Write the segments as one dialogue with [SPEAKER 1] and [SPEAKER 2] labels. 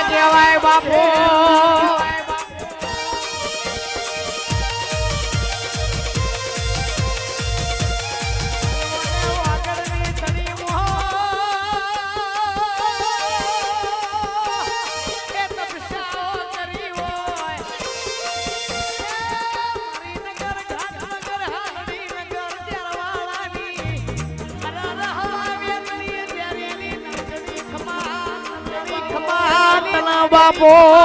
[SPEAKER 1] કહેવાય બાપુ બાપો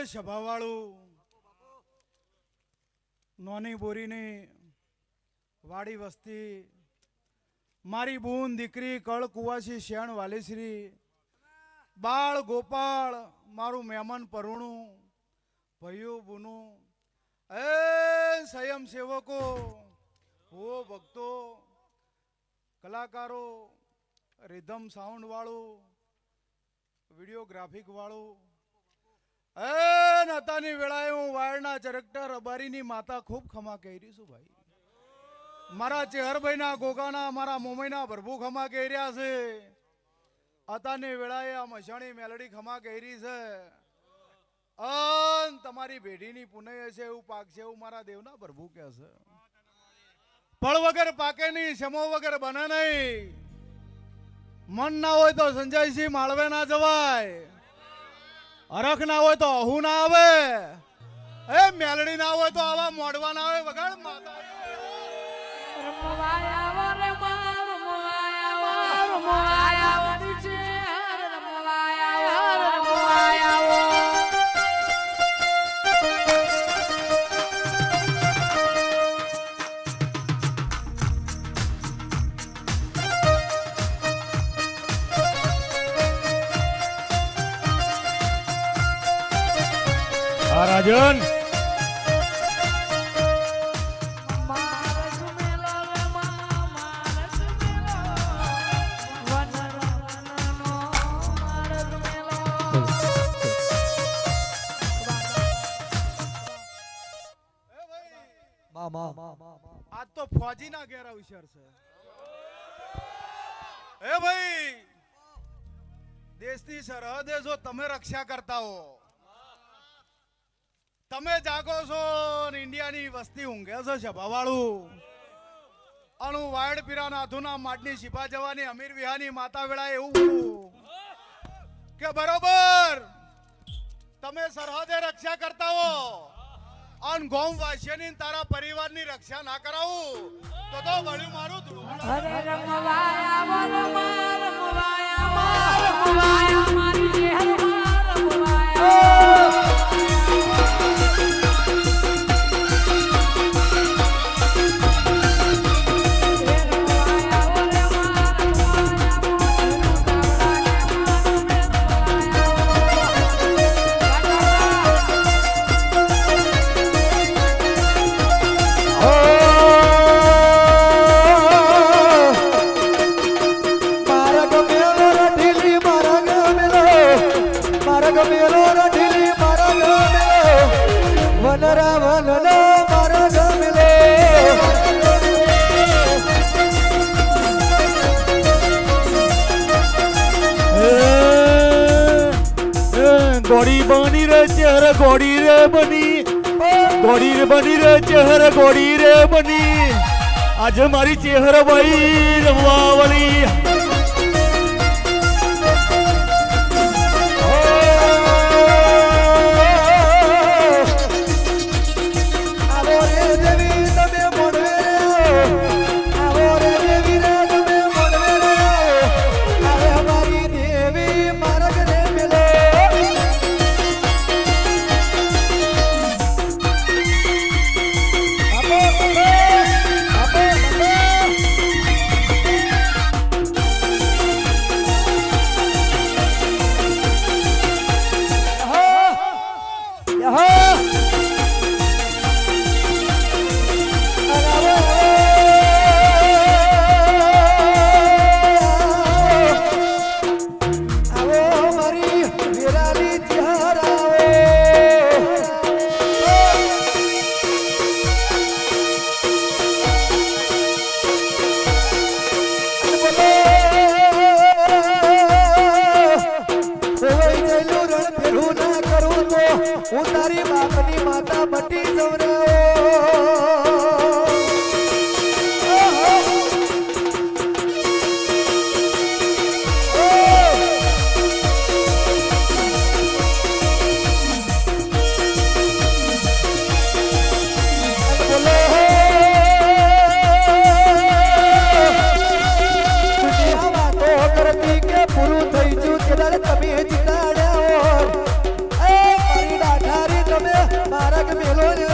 [SPEAKER 2] સભાવાળું નોની બોરીની વાડી વસ્તી મારી બૂન દીકરી કળ કુવાસી શેણ વાલેશ્રી બાળ ગોપાળ મારું મહેમાન પરુણું ભાઈઓ બુનું એ સ્વયં સેવકો હો ભક્તો કલાકારો રિધમ સાઉન્ડ વાળું વિડીયોગ્રાફિક વાળું નતાની વેળાએ હું વાયરના ચરકટા રબારીની માતા ખૂબ ખમા કરી છું ભાઈ મારા ચેહરભાઈના ગોગાના મારા મોમઈના ભરભુ ખમા કહી રહ્યા છે અતાની વેળાએ આ મશાણી મેલડી ખમા કરી છે તમારી ભેડીની પુનય છે એવું પાક છે એવું મારા દેવના ભરભુ કહે છે ફળ વગર પાકે નહીં સમો વગર બને નહીં મન ના હોય તો સંજયસિંહ માળવે ના જવાય અરખ ના હોય તો અહુ ના આવે એ મેલડી ના હોય તો આવા મોડવા ના આવે વગાડ માતા રાજન આજ તો ફોજીના ઘેર અવસર છે. હે ભાઈ, દેશની સરહદે જો તમે રક્ષા કરતા હો, તમે જાગો છો ને ઇન્ડિયાની વસ્તી ઊંઘે છે સભાવાળું. અણુ વાયડ પીરા નાથુના માટની સિપા જવાની અમીર વિહાની માતા વેળા એવું બોલું કે બરોબર તમે સરહદે રક્ષા કરતા હો અને ગોમ વાસીની તારા પરિવારની રક્ષા ના કરાવું તો વળ્યું મારું ધૂળ.
[SPEAKER 1] અરે રમવાયા રમવાયા રમવાયા મારી ચહેરા રમવાયા.
[SPEAKER 3] गोड़ी बनी रे चेहरा गोड़ी रे बनी रे चेहरा गोड़ी रे बनी आज मारी चेहरा भाई रमवावली.
[SPEAKER 4] હું તારી બાપની માતા બટી જઉં રે. કરતી કે પૂરું થઈ ગયું ત્યારે તમે જીતાડ્યા મારગ મેલો રે.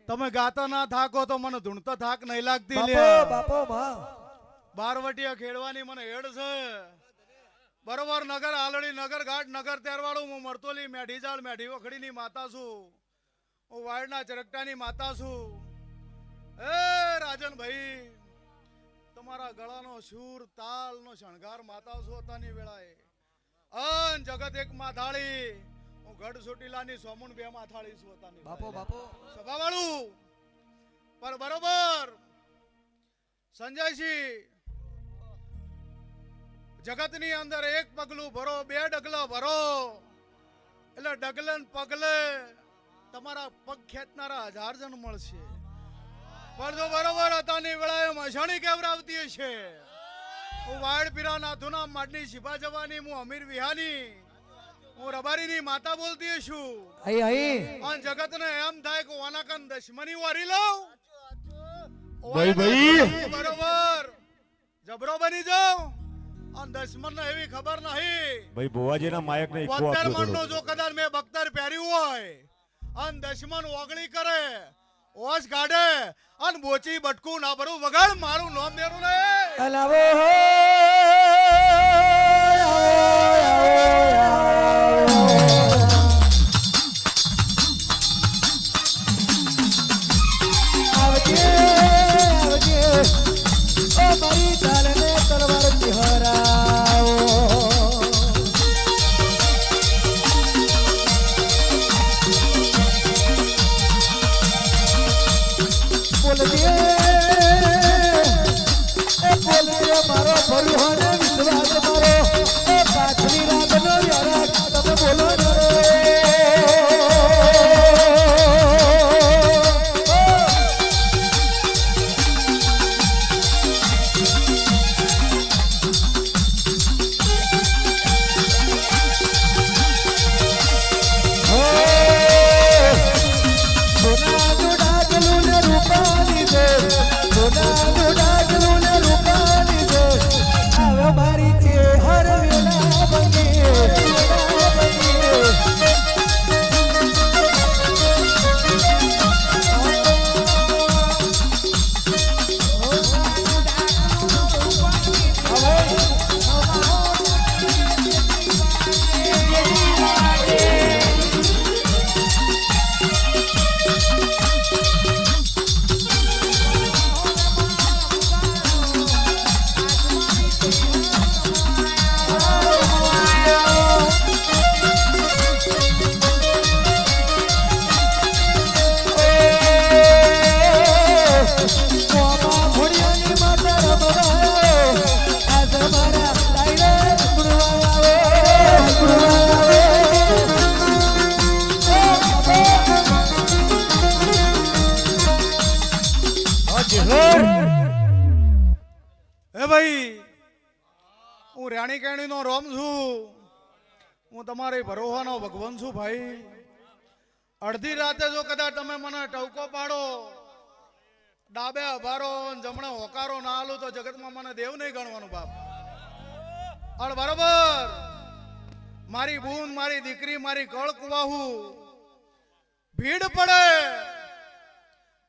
[SPEAKER 2] તમે ગાતા ના થાકો તો મને ધૂણતા થાક નહીં લાગતી લે.
[SPEAKER 4] બાપો માં
[SPEAKER 2] બારવટિયા ખેડવાની મને હેડ છે બરોબર. નગર આલડી નગર ઘાટ નગર તેરવાળું હું મરતોલી મેઢી જાળ મેઢી વખડીની માતા છું. હું વાયડના ચરકટાની માતા છું. એ રાજન ભાઈ, તમારા ગળાનો સૂર તાલ નો શણગાર માતા છું તાની વેળાએ. અન જગત એક માથાળી, હું ગઢ ચોટીલાની સોમુન બે માથાળી છું તાની.
[SPEAKER 4] બાપો બાપો
[SPEAKER 2] સભાવાળું પર બરોબર સંજયસિંહ, જગતની અંદર એક પગલું ભરો, બે ડગલા ભરો એટલે ડગલે ને પગલે તમારા પગ ખેંચનારા 1000 જણ મળશે. પણ જો બરોબર હતાની વેળાએ મશાણી કેવરાવતી હશે, હું વાયડ પીરા નાથુના માડની શિભા જવાની, હું અમીર વિહાની, હું રબારીની માતા બોલતી છું. અને જગતને એમ થાય કે વાનાકન દશમની વારી લઉં.
[SPEAKER 3] ભાઈ
[SPEAKER 2] બરોબર જબરો બની જાઉં અને દશમન ને એવી ખબર નહીં.
[SPEAKER 3] ભાઈ ભુવાજીના માયક ને ઈકો
[SPEAKER 2] 72
[SPEAKER 3] આપજો
[SPEAKER 2] મણનો
[SPEAKER 3] થોડો.
[SPEAKER 2] જો કદાચ મેં બખ્તર પહેર્યું હોય અને દશમન ઓગળી કરે, ઓશ કાઢે અને બોચી બટકું ના ભરું, વગાડ મારું નામ દેરું ને.
[SPEAKER 4] અલાવો આવજે આવજે ઓ મારી ચાલને તલવાર ચહેરાઓ બોલજે મારો ભરુહાને વિશ્વાસ મારો એ પાછલી રાતનો યારા તમે બોલો ને મારી છે હર વેલા બને
[SPEAKER 2] હે ભાઈ, હું રાણી કેણી નો રોમ છું, હું તમારી ભરોવાનો ભગવાન છું ભાઈ. અડધી રાતે જો કદાચ તમે મને ટવકો પાડો, ડાબે અભારો જમણે હોકારો ના આલું તો જગતમાં મને દેવ નહીં ગણવાનું બાપ. અને બરોબર મારી બૂન, મારી દીકરી, મારી કળ કુવાહુ ભીડ પડે,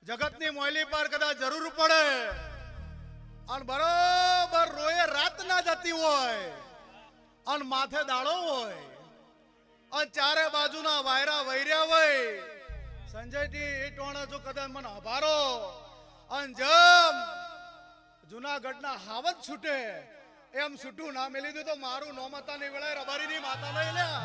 [SPEAKER 2] જગતની મોયલી પર કદાચ જરૂર પડે અને બરોબર રોયે રાત ના જતી હોય અને માથે દાડો હોય અને ચારે બાજુના વાયરા વૈર્યા હોય, સંજયજી એ ટોણા જો કદાચ મને અભારો અને જમ જુનાગઢના હાવત છૂટે એમ છૂટું ના મેલી દઉં તો મારું નોમ હતાની વેળાએ રબારીની માતા લઈ લ્યા.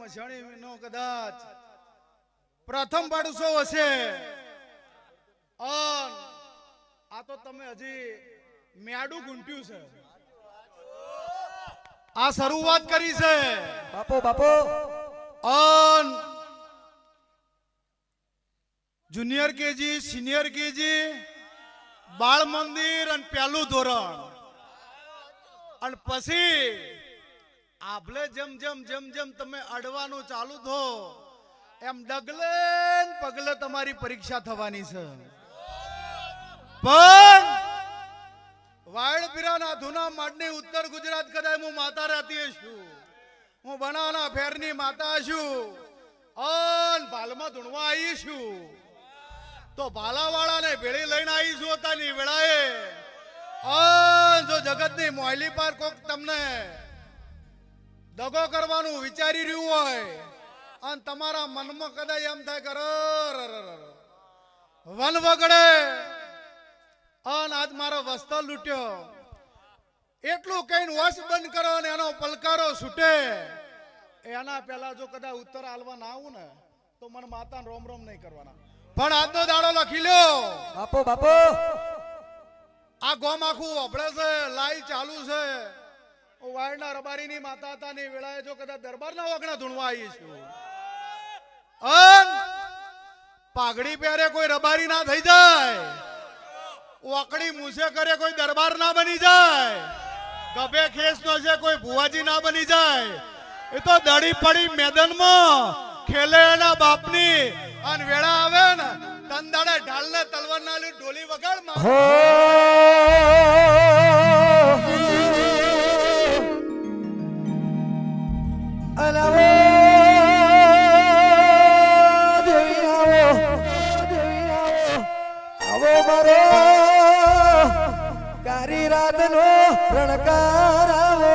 [SPEAKER 2] મસણીનો કદાચ પ્રથમ પાડુસો હશે. આ તો તમે હજી મેડું ગુંટ્યું છે. આ શરૂઆત કરી છે
[SPEAKER 4] બાપો
[SPEAKER 2] જુનિયર કેજી, સિનિયર કેજી, બાળ મંદિર અને પહેલું ધોરણ. અને પછી આભલે જેમ જેમ તમે અડવાનું ચાલુ થો એમ ડગલે ને પગલે તમારી પરીક્ષા થવાની છે. પણ વાયડપીરાના ધુના માડની ઉત્તર ગુજરાત કદાચ હું માતા રહેતી છું. હું બનાવના ફેરની માતા છું. અન ભાલમાં ધૂણવા આવી છું. તો ભાલાવાળાને ભેળી લઈને આવી છું તાની વેળાએ. જો જગતની મોયલી પર કોક તમને દગો કરવાનું વિચારી રહ્યું હોય અને તમારા મનમાં કદાચ એમ થાય કે વન વગડે અને આજ મારો વસ્ત્ર લૂટ્યો એટલું કઈ વશ બંધ કરો ને એનો પલકારો છૂટે એના પહેલા જો કદાચ ઉત્તર આલવા ના આવું ને તો મને માતાને રોમ રોમ નહીં કરવાના. પણ આજનો દાડો લખી લ્યો
[SPEAKER 4] બાપો
[SPEAKER 2] આ ગોમ આખું અભળે છે, લાઈવ ચાલુ છે. વાયડના રબારીની માતા હતા ની વેળાએ જો કદાચ દરબારના વગણા ધૂણવા આવી છું. પાઘડી પહેરે કોઈ રબારી ના થઈ જાય, ઓકડી મૂસે કરે કોઈ દરબાર ના બની જાય, ગભે ખેસ નો છે કોઈ ભુવાજી ના બની જાય. એ તો દડી પડી મેદાનમાં ખેલે એના બાપની અને વેળા આવે ને તંદાડે ઢાલ ને તલવાર ના ઢોલી વગાડ માં
[SPEAKER 4] આવો મારો કારી રાતનો રણકાર આવો.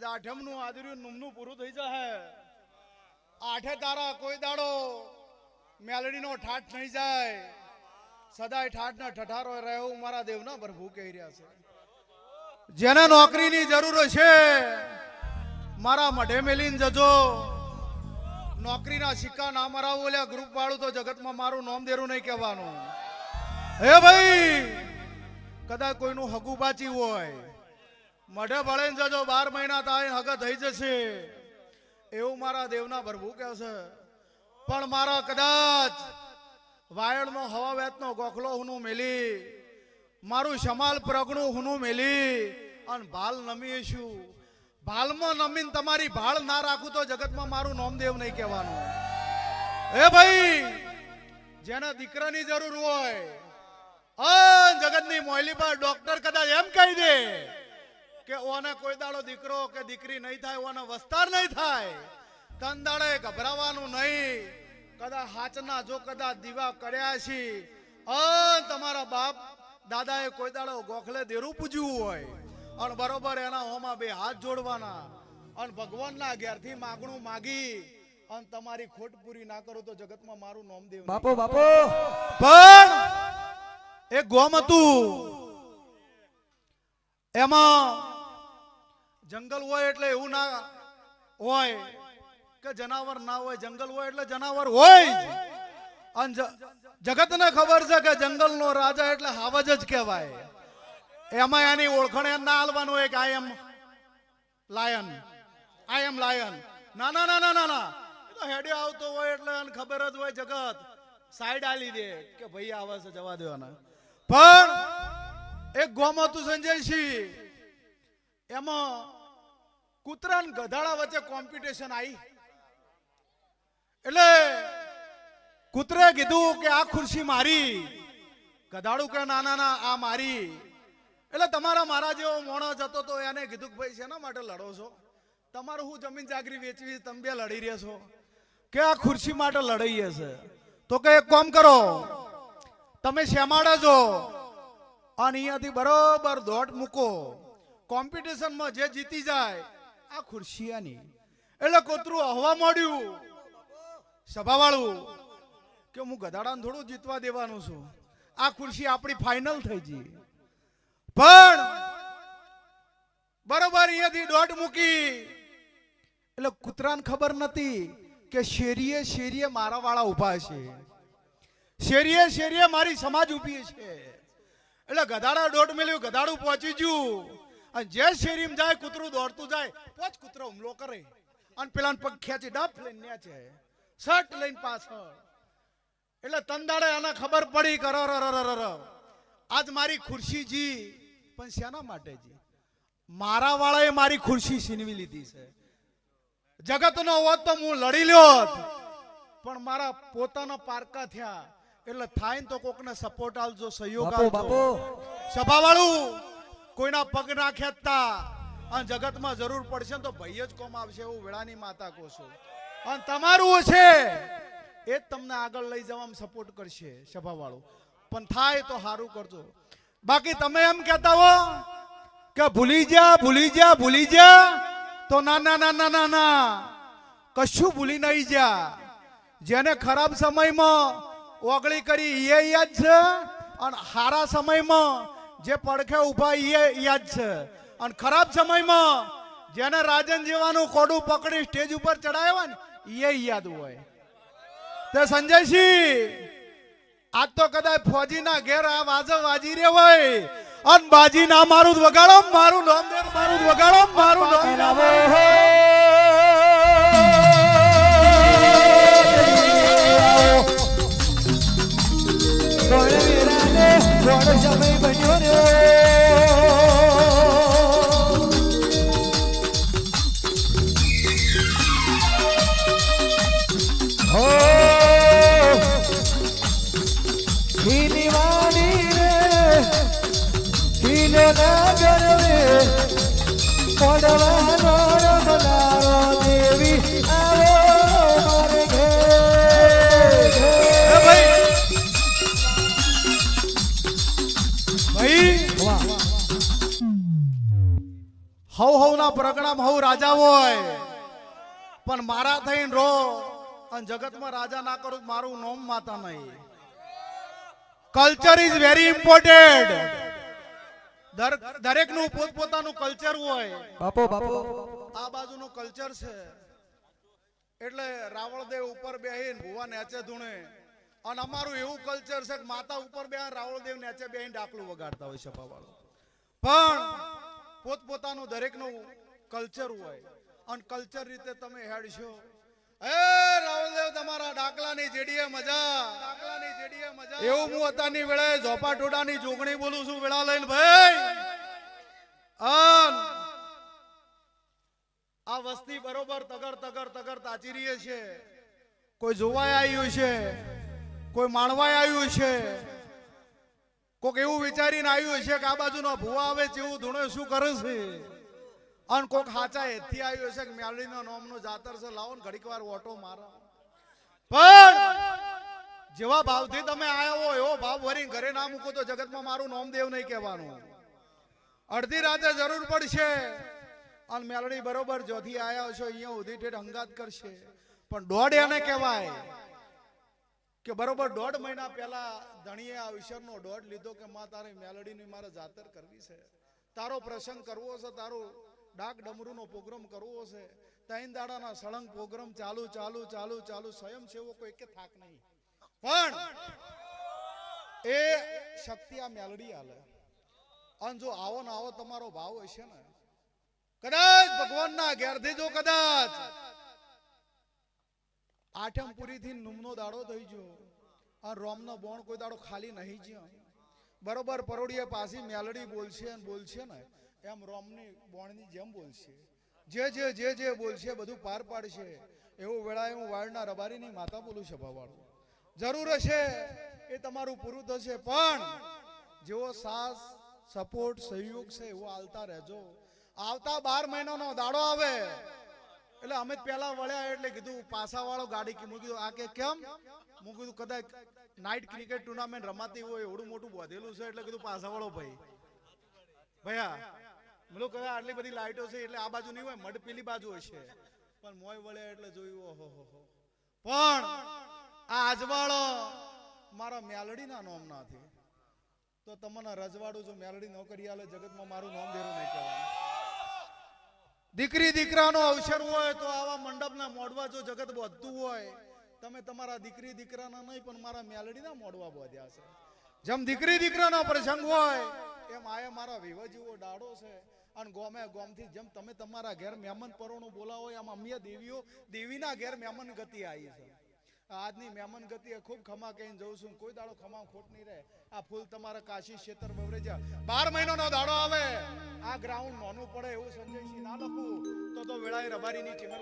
[SPEAKER 2] આઠમનું આદર્યું નુમનું પૂરું થઈ જાય. આઠે તારા કોઈ દાડો મેલડીનો ઠાઠ નહીં જાય. સદાય ઠાઠ ના ઠઠારો રહેવું મારા દેવના પ્રભુ કહી રહ્યા છે. જેને નોકરીની જરૂર છે મારા મઢે મેલીને જજો. નોકરીના સિક્કા ના મરાવો લે ગ્રુપ વાળું તો જગતમાં મારું નામ દેરું નહીં કહેવાનું. હે ભાઈ કદાચ કોઈનું હગું બાચી હોય મઢે ભળે જજો 12 મહિના થાય હગ થઈ જશે એવું મારા દેવના પ્રભુ કહે છે. પણ મારા કદાચ વાયડનો હવા વેતનો ગોખલો હુનું મેલી મારું શમાલ પ્રગણું હુનું મેલી અને ભાલ નમીશું ભાલમાં નમીને તમારી ભાળ ના રાખું તો જગતમાં મારું નામદેવ નહીં કહેવાનું. એ ભાઈ જેને દીકરાની જરૂર હોય જગતની મોયલી પર ડોક્ટર કદાચ એમ કહી દે કે ઓને કોઈ દાડો દીકરો કે દીકરી નહીં થાય ઓને વસ્તાર નહીં થાય તન દાડે ગભરાવાનું નહીં. કદાચ હાચના જો કદાચ દીવા કર્યા છે તમારા બાપ દાદાએ કોઈ દાડો ગોખલે દેરું પૂજ્યું હોય અને બરોબર એના હોમાં 2 હાથ જોડવાના અને ભગવાનના ઘેરથી માગણું માગી અને તમારી ખોટ પૂરી ના કરું તો જગતમાં મારું નામદેવ
[SPEAKER 4] બાપો બાપો
[SPEAKER 2] પણ એક ગોમ હતું એમાં જંગલ હોય એટલે એવું ના હોય કે જનાવર ના હોય જંગલ હોય એટલે જનાવર હોય અને જગતને ખબર છે કે જંગલનો રાજા એટલે હાવજ જ કહેવાય. એમાં એની ઓળખાણ એમ ના હાલવાનું હોય કે આઈ એમ લાયન ના ના ના ના ના ના હેડે આવતો હોય એટલે એને ખબર જ હોય જગત સાઈડ આલી દે કે ભાઈ આવે છે જવા દેવાના. પણ એક ગોમ હતું સંજયસિંહ એમાં કૂતરા ને ગધાડા વચ્ચે કોમ્પિટિશન આવી એટલે કૂતરે કીધું કે આ ખુરશી મારી ગધાડું કે ના ના ના આ મારી. એટલે તમારા મારા જેવો મોણો જતો તો એને કીધું કે ભાઈ શેના માટે લડો છો તમારું હું જમીન જાગરી વેચવી તમે બે લડી રહ્યા છો કે આ ખુરશી માટે લડાઈએ છે તો કે એક કામ કરો તમે શેમાડે છો અને અહીંયાથી બરોબર દોટ મૂકો કોમ્પિટિશનમાં જે જીતી જાય આ ખુરશી આની. એટલે કોતરું હવા મોડ્યું સભાવાળું કે હું ગધાડાને થોડું જીતવા દેવાનું છું આ ખુરશી આપણી ફાઇનલ થઈ ગઈ. પણ બરોબર અહીંયાથી દોટ મૂકી એટલે કૂતરાને ખબર નથી કે શેરીએ શેરીએ મારા વાળા ઉભા છે શેરીએ શેરીએ મારી સમાજ ઉભી છે. એટલે ગધાડા દોટ મેલ્યું ગધાડું પહોંચી ગયું અને જે શેરીમાં જાય કૂતરું દોડતું જાય પોચ કૂતરો હુમલો કરે અને પેલા પગ ખેંચી ડફ લઈને ન્યાચે શર્ટ લઈને પાછળ. એટલે તંદાડે એને ખબર પડી કે આજ મારી ખુરશી જી પણ શેના માટે જી મારા વાળાએ મારી ખુરશી છીનવી લીધી છે. જગતનો હોત તો હું લડી લ્યો પણ મારા પોતાના પારકા થયા એટલે થાય તો કોકને સપોર્ટ આલજો સહયોગ આલજો. સભાવાળું કોઈના પગ ના ખેંચતા અને જગતમાં જરૂર પડશે તો ભાઈ જ કોમ આવશે એવું વેળાની માતા કહો છો. અને તમારું છે એ જ તમને આગળ લઈ જવામાં સપોર્ટ કરશે સભાવાળું. પણ થાય તો સારું કરજો. બાકી તમે એમ કહેતા હો કે ભૂલી જા તો ના ના ના ના ના ના કશું ભૂલી નહીં જા. જેને ખરાબ સમયમાં ઓગળી કરી એ યાદ છે અને સારા સમયમાં જે પડખે ઉભા એ યાદ છે અને ખરાબ સમયમાં જેને રાજન જેવાનું કોડું પકડી સ્ટેજ ઉપર ચડાવ્યા ને એ યાદ હોય. તે સંજયસિંહ આજ તો કદાચ ફોજીના ઘેર આ વાજો વાજી રે હોય અને બાજી ના મારું વગાડો મારું નામ દે મારું વગાડો મારું નામ
[SPEAKER 4] સમય બન્યો રે
[SPEAKER 2] હવના પ્રગણામ હવ રાજા હોય પણ મારા થઈને રો અને જગતમાં રાજા ના કરું મારું નામ માતા નહીં. Culture is very important. દરેક નું પોતપોતાનું કલ્ચર હોય.
[SPEAKER 4] બાપો બાપો
[SPEAKER 2] આ બાજુનું કલ્ચર છે એટલે રાવળદેવ ઉપર બેહીને ભુવા નેચે ધૂણે અને અમારું એવું કલ્ચર છે કે માતા ઉપર બે રાવળદેવ નીચે બેહીને ડાકલું વગાડતા હોય સભાવાળો. પણ પોતપોતાનું દરેકનું કલ્ચર હોય અને કલ્ચર રીતે તમે હેડશો. એ રાવળદેવ તમારા ડાકલાની જેડીએ મજા, ડાકલાની જેડીએ મજા. એવું હું અત્યારની વેળાએ ઝોપા ટોડાની જોગણી બોલું છું વેળા લઈને ભાઈ. આ વસ્તી બરોબર તગર તગર તગર તાચી રહી છે. કોઈ જોવાય આવ્યું છે, કોઈ માણવાય આવ્યું છે, કોક એવું વિચારીને આવ્યું છે કે આ બાજુનો ભૂવા આવે છે એવું ધૂણે શું કરે છે, અને કોક હાચા એથી આવ્યો છે કે મેલડીનો નામનો જાતર છે લાવો ને ઘડીક વાર ઓટો મારો. પણ જેવા ભાવથી તમે આયા હો એવો ભાવ ભરીને ઘરે ના મૂકો તો જગતમાં મારું નામ દેવ નહીં કહેવાનું. અડધી રાતે જરૂર પડશે અને મેલડી બરોબર જોથી આયા છો અહીંયા ઉધી ઠેઠ હંગાત કરશે. પણ દોઢ એને કહેવાય કે બરોબર 1.5 મહિના પહેલા ધણીએ આ ઈશ્વરનો દોઢ લીધો કે માં તારી મેલડીની મારે જાતર કરવી છે, તારો પ્રસંગ કરવો છે, તારો ડાક ડમરૂનો પ્રોગ્રામ કરવો છે. 3 દાડાના સળંગ પ્રોગ્રામ ચાલુ ચાલુ ચાલુ ચાલુ સ્વયંસેવકો એકે થાક નહીં. પણ એ શક્તિ આ મેલડી આલે. અને જો આવો ને આવો તમારો ભાવ હશે ને કદાચ ભગવાનના ઘેરથી જો કદાચ આઠમ પૂરી થી નુમનો દાડો થઈ ગયો અને રોમનો બોણ કોઈ દાડો ખાલી નહીં જ્યો. બરોબર પરોડીએ પાછી મેલડી બોલશે અને બોલશે ને એમ રોમની બોણની જેમ બોલશે. જે જે જે જે બોલશે બધું પાર પાડશે. એવું વેળાએ હું વાળના રબારીની માતા બોલું છું ભાવાળું. જરૂર હશે એ તમારું પૂરું થશે. પણ જેવો સાસ સપોર્ટ સહયોગ છે એવો આલતા રહેજો. આવતા 12 મહિનાનો દાડો આવે એટલે અમે પેલા વળ્યા એટલે કીધું પાસા વાળો ગાડી કીધું આ કે કેમ હું કીધું કદાચ નાઇટ ક્રિકેટ ટુર્નામેન્ટ રમાતી હોય એવડું મોટું બોધેલું છે એટલે કીધું પાસા વાળો ભાઈ ભયા મેં કહ્યું આટલી બધી લાઈટો છે એટલે આ બાજુ નહીં હોય મઢ પેલી બાજુ હશે. પણ મોય વળ્યા એટલે જોયું ઓહો. પણ આ આજવાળો મારા મેલડીના નામ નાથી તો તમને રજવાડું જો મેલડી નોકરી આલે જગતમાં મારું નામ દેરું નહીં કહેવાનું. દીકરી દીકરાનો અવસર હોય તો આવા મંડપના મોડવા જો જગત બધું હોય તમે તમારા દીકરી દીકરાના નહીં પણ મારા મેલડીના મોડવા બોધ્યા છે. જેમ દીકરી દીકરાનો પ્રસંગ હોય એમ આયા મારા વિવાહ જેવો દાડો છે. અને ગોમે ગોમથી જેમ તમે તમારા ઘેર મહેમાન પરોણું બોલાવો એમ અમે દેવીઓ દેવીના ઘેર મહેમાન ગતિ આવી છે. આજની મહેમાન ગતિ ખૂબ ખમા કહીને જઉં છું. કોઈ દાડો ખમા ખોટ નહીં રહે. આ ફૂલ તમારા કાશી ક્ષેત્ર બવરેજા 12 મહિનાનો દાડો આવે આ ગ્રાઉન્ડ નાનું પડે એવું સંજયસિંહ ના લખું તો વેળાએ રબારીની ચીમર